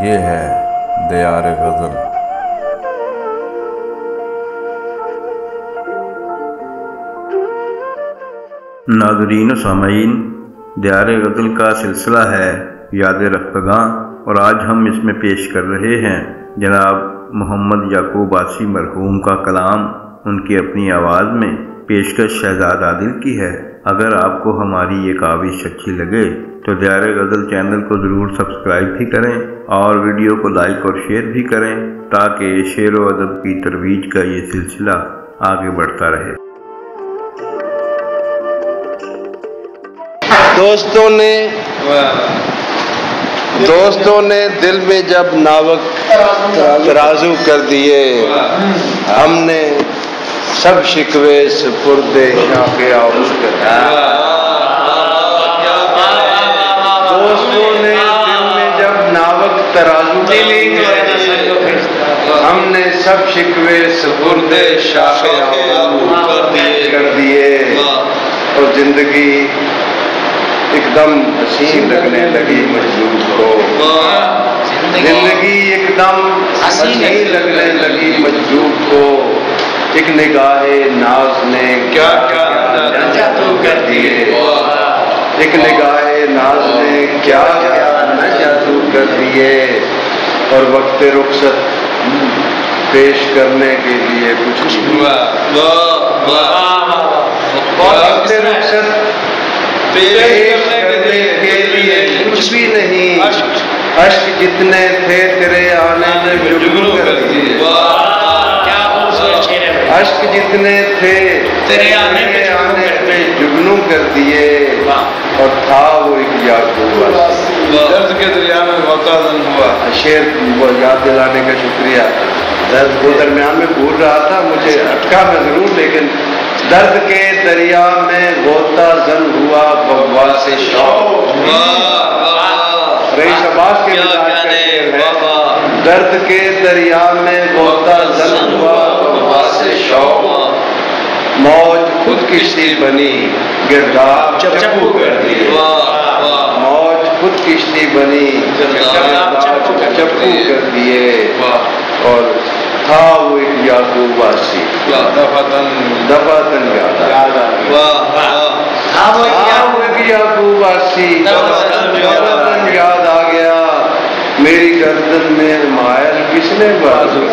یہ ہے دیار غزل۔ ناظرین و سامعین، دیار غزل کا سلسلہ ہے یاد رفتگاں، اور آج ہم اس میں پیش کر رہے ہیں جناب محمد یعقوب عاصی مرحوم کا کلام، ان کی اپنی آواز میں۔ پیشکش شہزاد عادل کی ہے۔ اگر آپ کو ہماری یہ کاوش اچھی لگے تو دیار غزل چینل کو ضرور سبسکرائب بھی کریں اور ویڈیو کو لائک اور شیئر بھی کریں تاکہ شعر و ادب کی ترویج کا یہ سلسلہ آگے بڑھتا رہے۔ دوستوں نے دل میں جب ناوک ترازو کر دیے، ہم نے سب شکوے سپرد شاخ آغوش کر دیے۔ دوستوں نے دل میں جب ناوک ترازو کر دیے، ہم نے سب شکوے سپرد شاخ آغوش کر دیے، اور زندگی ایک دم حسین لگنے لگی مجذوب کو۔ زندگی ایک دم حسین لگنے لگی مجذوب کو۔ ایک نگاہ ناز نے کیا کیا جادو کر دیے، ایک نگاہ ناز نے کیا کیا جادو کر دیے، اور وقت رخصت پیش کرنے کے لیے کچھ نہیں۔ وقت رخصت پیش کرنے کے لیے کچھ بھی نہیں، اشک جتنے تھے تیرے آنے میں جگنو کر دیے، اشک جتنے تھے تیرے آنے میں جگنو کر دیے، اور تھا وہ ایک یعقوب عاصی۔ درد کے دریا میں معتادن ہوا۔ شعر وہ یاد دلانے کا شکریہ۔ درد وہ درمیان میں بھول رہا تھا، مجھے اٹکا میں ضرور، لیکن درد کے دریا میں غوطہ زن ہوا بغواس شوق۔ رئیس عباس کے مزاج کا شعر ہے۔ درد کے دریا میں غوطہ زن ہوا بغواس شوق، موج خود کشتی بنی گرداب چپو کر دیے، موج خود کشتی بنی گرداب چپو کر دیے، اور تھا وہ ایک یعقوب عاصی۔ دفعتاً یاد تھا وہ ایک یعقوب عاصی، دفعتاً یاد آ گیا، میری گردن میں مائل کس نے بازو